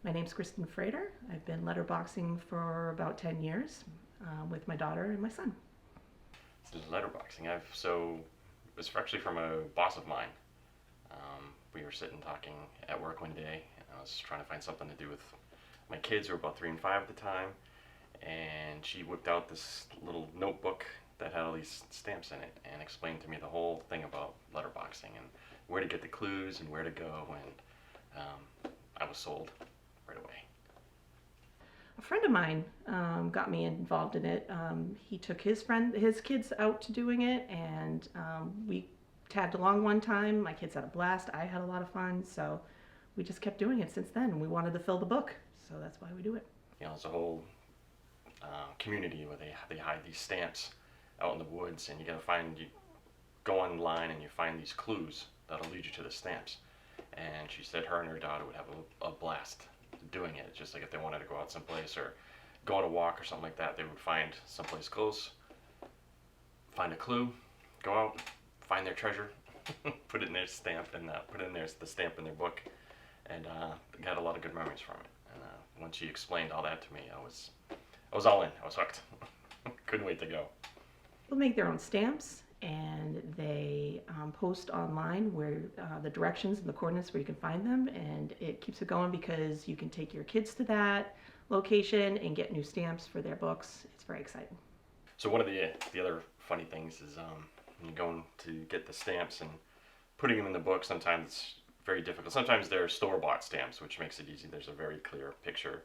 My name's Kristen Frater. I've been letterboxing for about 10 years with my daughter and my son. Letterboxing. It was actually from a boss of mine. We were sitting talking at work one day, and I was trying to find something to do with my kids, who were about 3 and 5 at the time, and she whipped out this little notebook that had all these stamps in it and explained to me the whole thing about letterboxing and where to get the clues and where to go, and I was sold right away. A friend of mine got me involved in it. He took his kids out to doing it, and we tagged along one time. My kids had a blast. I had a lot of fun, so we just kept doing it since then. We wanted to fill the book, so that's why we do it. It's a whole community where they hide these stamps out in the woods, and you go online and you find these clues that'll lead you to the stamps. And she said her and her daughter would have a blast doing it. Just like if they wanted to go out someplace or go on a walk or something like that, they would find someplace close, find a clue, go out, find their treasure, put it in their stamp, and the stamp in their book, and got a lot of good memories from it. And once she explained all that to me, I was all in. I was hooked. Couldn't wait to go. They'll make their own stamps, and they post online where the directions and the coordinates where you can find them, and it keeps it going because you can take your kids to that location and get new stamps for their books. It's very exciting. So one of the other funny things is when you're going to get the stamps and putting them in the book, sometimes it's very difficult. Sometimes they're store-bought stamps, which makes it easy. There's a very clear picture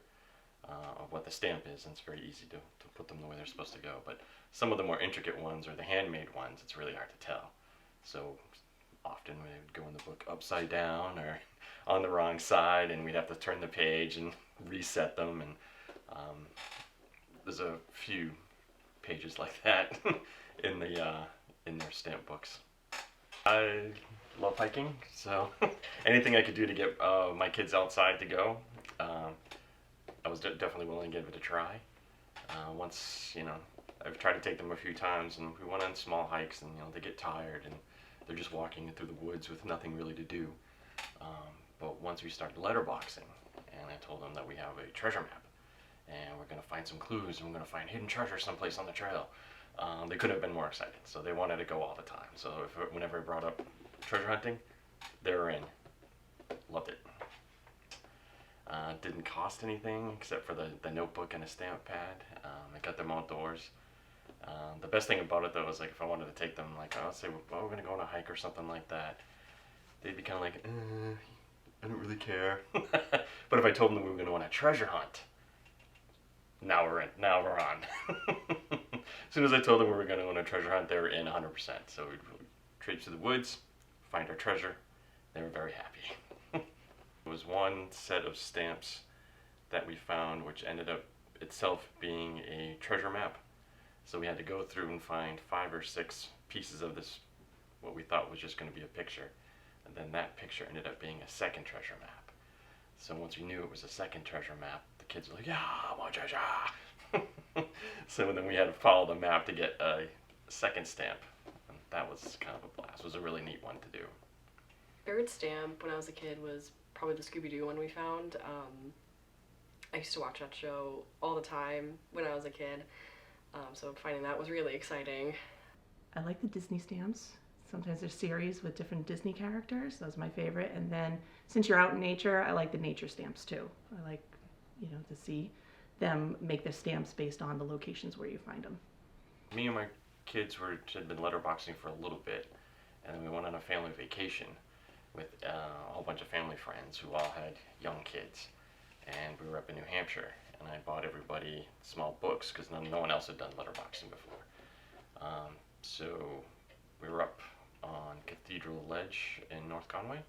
of what the stamp is, and it's very easy to put them the way they're supposed to go. But some of the more intricate ones, or the handmade ones, it's really hard to tell. So often we would go in the book upside down or on the wrong side, and we'd have to turn the page and reset them. And there's a few pages like that in their stamp books. I love hiking, so anything I could do to get my kids outside to go, I was definitely willing to give it a try. Once, I've tried to take them a few times, and we went on small hikes, and they get tired, and they're just walking through the woods with nothing really to do. But once we started letterboxing, and I told them that we have a treasure map, and we're going to find some clues, and we're going to find hidden treasure someplace on the trail, they couldn't have been more excited. So they wanted to go all the time. So whenever I brought up treasure hunting, they were in. Loved it. Didn't cost anything except for the notebook and a stamp pad. I got them outdoors. The best thing about it, though, is like if I wanted to take them, like I'll say, well, we're going to go on a hike or something like that, they'd be kind of like, I don't really care. But if I told them that we were going to go on a treasure hunt, now we're in. Now we're on. As soon as I told them we were going to go on a treasure hunt, they were in 100%. So we'd traipse through the woods, find our treasure. They were very happy. It was one set of stamps that we found, which ended up itself being a treasure map. So we had to go through and find 5 or 6 pieces of this, what we thought was just going to be a picture. And then that picture ended up being a second treasure map. So once we knew it was a second treasure map, the kids were like, yeah, more treasure. So then we had to follow the map to get a second stamp. And that was kind of a blast. It was a really neat one to do. Favorite stamp when I was a kid was probably the Scooby-Doo one we found. I used to watch that show all the time when I was a kid, so finding that was really exciting. I like the Disney stamps. Sometimes there's series with different Disney characters. That's my favorite. And then since you're out in nature, I like the nature stamps too. I like, to see them make their stamps based on the locations where you find them. Me and my kids had been letterboxing for a little bit, and then we went on a family vacation with a whole bunch of family friends who all had young kids, and we were up in New Hampshire, and I bought everybody small books because no one else had done letterboxing before. So we were up on Cathedral Ledge in North Conway,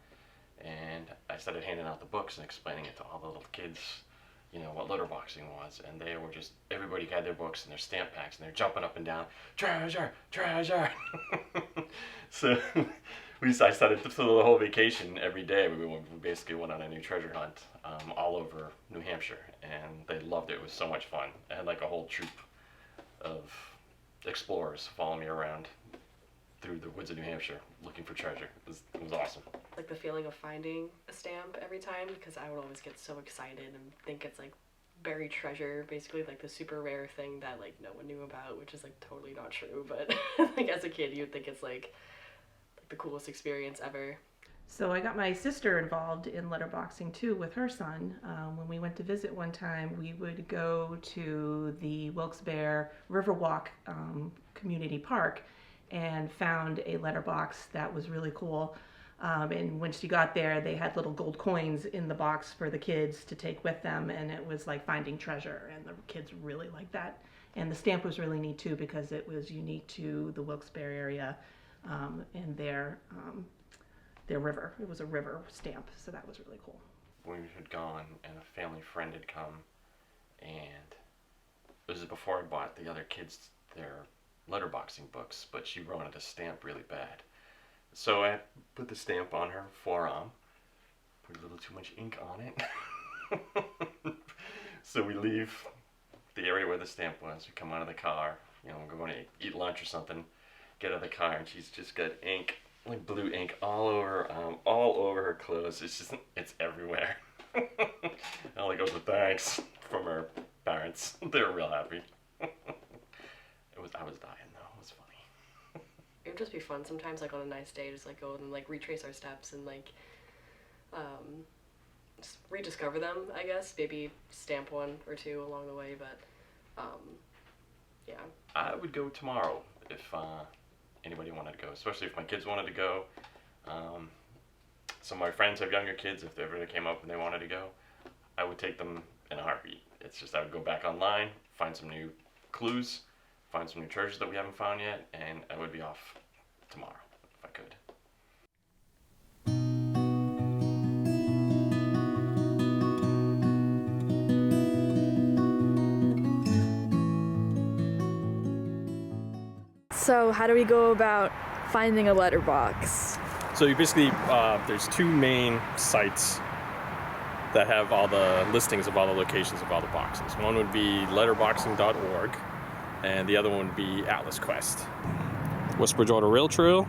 and I started handing out the books and explaining it to all the little kids, what letterboxing was, and they were everybody had their books and their stamp packs, and they're jumping up and down, treasure, treasure. So I started through the whole vacation every day. We basically went on a new treasure hunt all over New Hampshire, and they loved it. It was so much fun. I had like a whole troop of explorers follow me around through the woods of New Hampshire looking for treasure. It was awesome. like the feeling of finding a stamp every time, because I would always get so excited and think it's like buried treasure, basically like the super rare thing that like no one knew about, which is like totally not true, but like as a kid you'd think it's like the coolest experience ever. So I got my sister involved in letterboxing too with her son. When we went to visit one time, we would go to the Wilkes-Barre Riverwalk Community Park and found a letterbox that was really cool. And when she got there, they had little gold coins in the box for the kids to take with them, and it was like finding treasure, and the kids really liked that. And the stamp was really neat too because it was unique to the Wilkes-Barre area and their river. It was a river stamp, so that was really cool. We had gone and a family friend had come, and this is before I bought the other kids their letterboxing books, but she wanted a stamp really bad. So I put the stamp on her forearm, put a little too much ink on it. So we leave the area where the stamp was, we come out of the car, you know, we're going to eat lunch or something, get out of the car, and she's just got ink, like blue ink all over her clothes. It's everywhere. I like goes with thanks from her parents. They were real happy. I was dying though. It was funny. It would just be fun sometimes, like on a nice day, just like go and like retrace our steps and like just rediscover them, I guess. Maybe stamp one or two along the way, but yeah. I would go tomorrow if anybody wanted to go, especially if my kids wanted to go. Some of my friends have younger kids. If they ever came up and they wanted to go, I would take them in a heartbeat. It's just I would go back online, find some new clues, find some new treasures that we haven't found yet, and I would be off tomorrow if I could. So how do we go about finding a letterbox? So you basically, there's two main sites that have all the listings of all the locations of all the boxes. One would be letterboxing.org, and the other one would be Atlas Quest. West Bridgewater Rail Trail,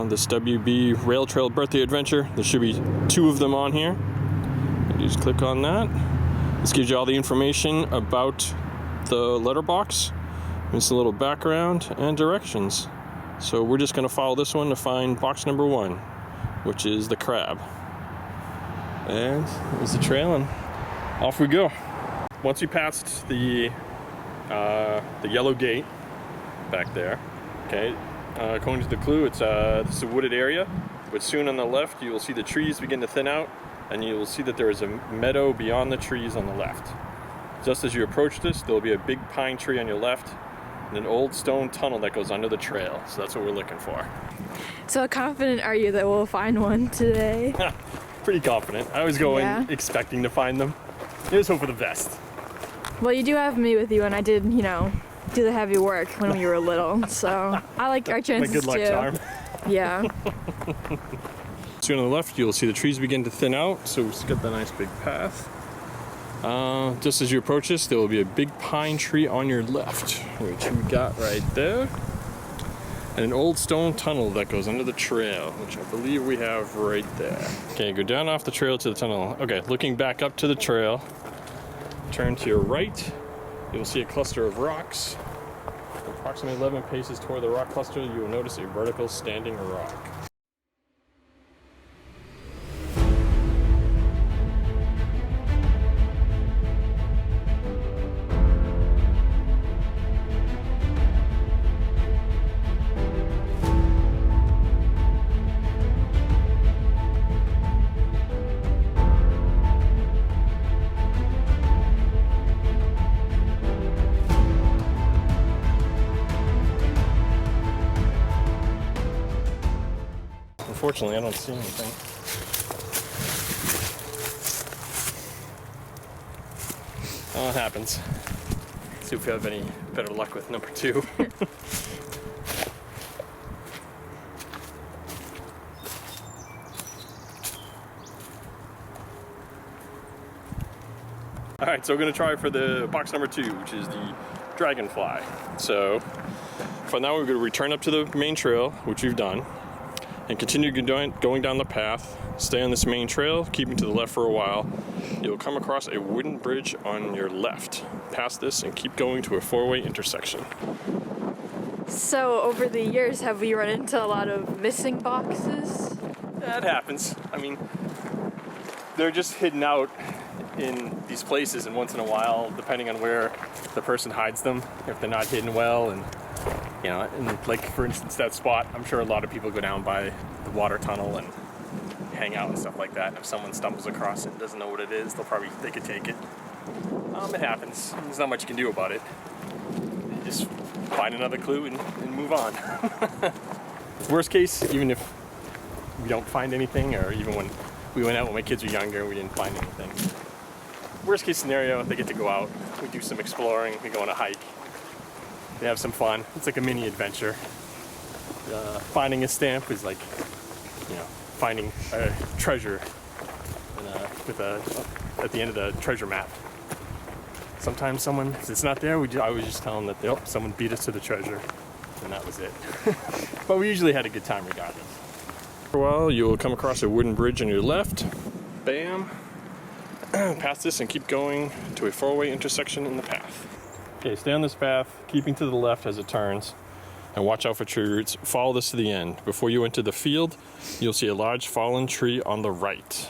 this WB Rail Trail Birthday Adventure. There should be two of them on here. You just click on that. This gives you all the information about the letterbox. Just a little background and directions. So we're just going to follow this one to find box number 1, which is the crab. And there's the trail, and off we go. Once we passed the yellow gate back there, okay, according to the clue, it's this is a wooded area, but soon on the left you will see the trees begin to thin out, and you will see that there is a meadow beyond the trees on the left. Just as you approach this, there will be a big pine tree on your left, and an old stone tunnel that goes under the trail. So that's what we're looking for. So how confident are you that we'll find one today? Pretty confident. I always go in expecting to find them. You just hope for the best. Well, you do have me with you, and I did, do the heavy work when we were little. So I like our chances My good luck too. charm. Yeah. Soon on the left, you'll see the trees begin to thin out. So we've got the nice big path. Just as you approach this, there will be a big pine tree on your left, which we got right there. And an old stone tunnel that goes under the trail, which I believe we have right there. Okay, go down off the trail to the tunnel. Okay, looking back up to the trail, turn to your right. You'll see a cluster of rocks. Approximately 11 paces toward the rock cluster, you will notice a vertical standing rock. Unfortunately, I don't see anything. Oh, it happens. See if we have any better luck with number 2. Alright, so we're going to try for the box number 2, which is the dragonfly. So, for now we're going to return up to the main trail, which we've done. and continue going down the path. Stay on this main trail, keeping to the left for a while. You'll come across a wooden bridge on your left. Pass this and keep going to a 4-way intersection. So over the years, have we run into a lot of missing boxes? That happens. I mean, they're just hidden out in these places, and once in a while, depending on where the person hides them, if they're not hidden well, and you know, and like for instance that spot, I'm sure a lot of people go down by the water tunnel and hang out and stuff like that. And if someone stumbles across it and doesn't know what it is, they could take it. It happens. There's not much you can do about it. You just find another clue and move on. Worst case, even if we don't find anything, or even when we went out when my kids were younger and we didn't find anything. Worst case scenario, they get to go out, we do some exploring, we go on a hike, they have some fun. It's like a mini adventure. Finding a stamp is like, you know, finding a treasure at the end of the treasure map. Sometimes if it's not there, I would just tell them that someone beat us to the treasure, and that was it. But we usually had a good time regardless. For a while, you'll come across a wooden bridge on your left. Bam. Pass this and keep going to a 4-way intersection in the path. Okay, stay on this path, keeping to the left as it turns, and watch out for tree roots. Follow this to the end. Before you enter the field, you'll see a large fallen tree on the right.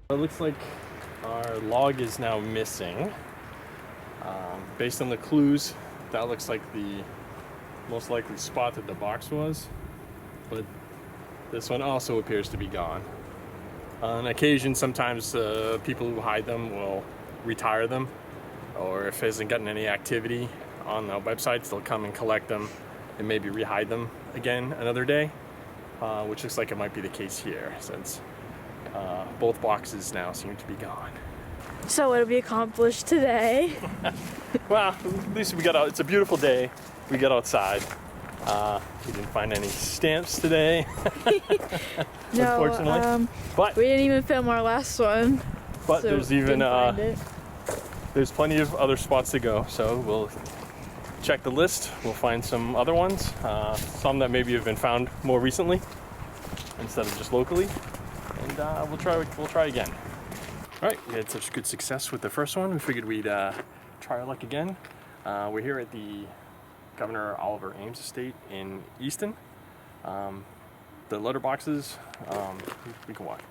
It looks like our log is now missing. Based on the clues, that looks like the most likely spot that the box was, but this one also appears to be gone. On occasion, sometimes people who hide them will retire them, or if it hasn't gotten any activity on the websites, they'll come and collect them and maybe rehide them again another day, which looks like it might be the case here, since both boxes now seem to be gone. So what did we accomplish today? Well, at least we got out. It's a beautiful day. We got outside. We didn't find any stamps today, No, unfortunately. But we didn't even film our last one. But so there's even didn't find it. there's plenty of other spots to go. So we'll check the list. We'll find some other ones, some that maybe have been found more recently instead of just locally, and we'll try again. All right, we had such good success with the first one. We figured we'd try our luck again. We're here at the Governor Oliver Ames estate in Easton. The letterboxes, we can walk.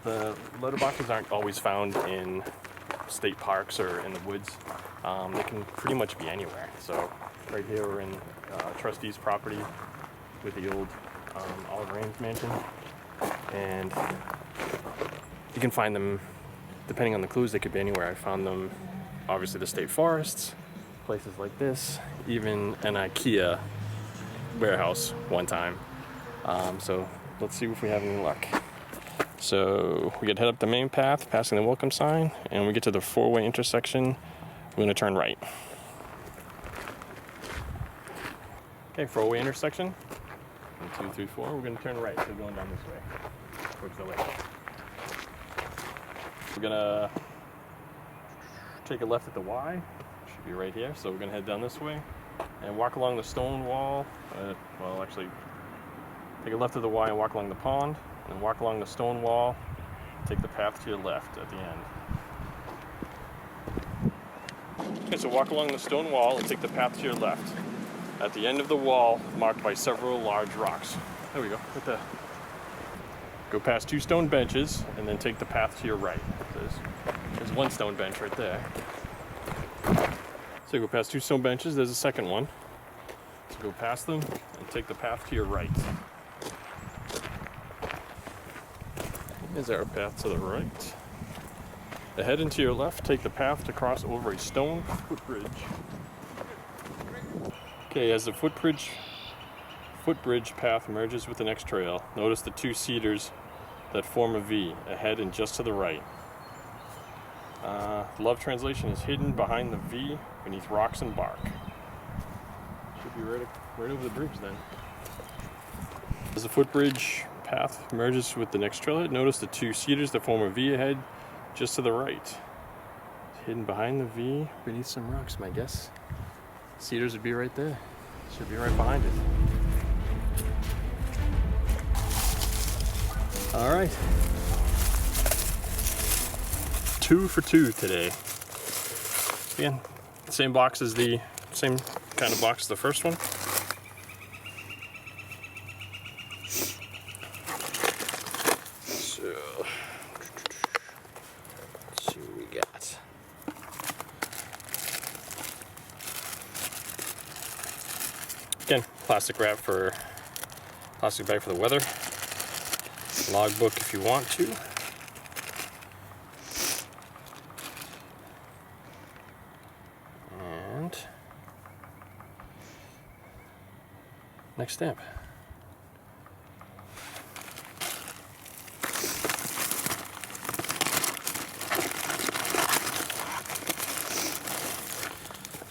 The letterboxes aren't always found in state parks or in the woods. They can pretty much be anywhere. So right here we're in trustee's property with the old Oliver Ames mansion, and you can find them depending on the clues. They could be anywhere. I found them obviously the state forests, places like this, even an IKEA warehouse one time. So let's see if we have any luck. So we gotta head up the main path, passing the welcome sign, and we get to the 4-way intersection. We're gonna turn right. Okay, 4-way intersection. 1, 2, 3, 4. We're gonna turn right. So we're going down this way, towards the lake. We're gonna take a left at the Y. Should be right here. So we're gonna head down this way and walk along the stone wall. Well, actually, take a left at the Y and walk along the pond, and walk along the stone wall. Take the path to your left at the end. Okay, so walk along the stone wall and take the path to your left. At the end of the wall, marked by several large rocks. There we go. Right there. Go past 2 stone benches and then take the path to your right. There's 1 stone bench right there. So go past 2 stone benches, there's a second one. So go past them and take the path to your right. Here's our path to the right. Ahead and to your left, take the path to cross over a stone footbridge. Okay, as the footbridge path merges with the next trail, notice the 2 cedars that form a V ahead and just to the right. Love translation is hidden behind the V beneath rocks and bark. Should be right over the bridge then. As the footbridge path merges with the next trailhead, notice the two cedars that form a V ahead just to the right. Hidden behind the V beneath some rocks, my guess. Cedars would be right there. Should be right behind it. All right. 2 for 2 today. Again, same box as the same kind of box as the first one. So, let's see what we got. Again, plastic bag for the weather. Logbook if you want to. And next stamp.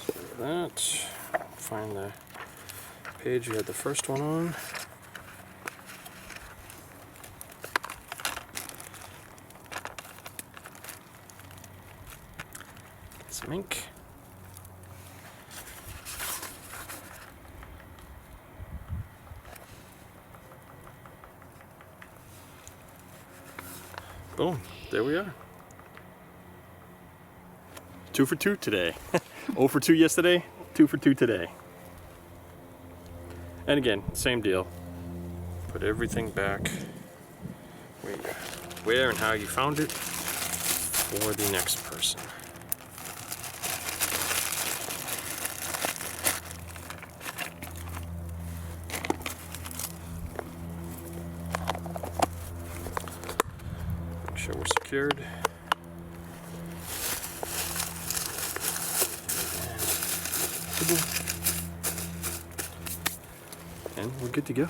So that, find the page you had the first one on. Get some ink. Boom, there we are. 2 for 2 today. 0 for 2 yesterday, 2 for 2 today. And again, same deal. Put everything back where and how you found it for the next person. Make sure we're secured. And we're good to go.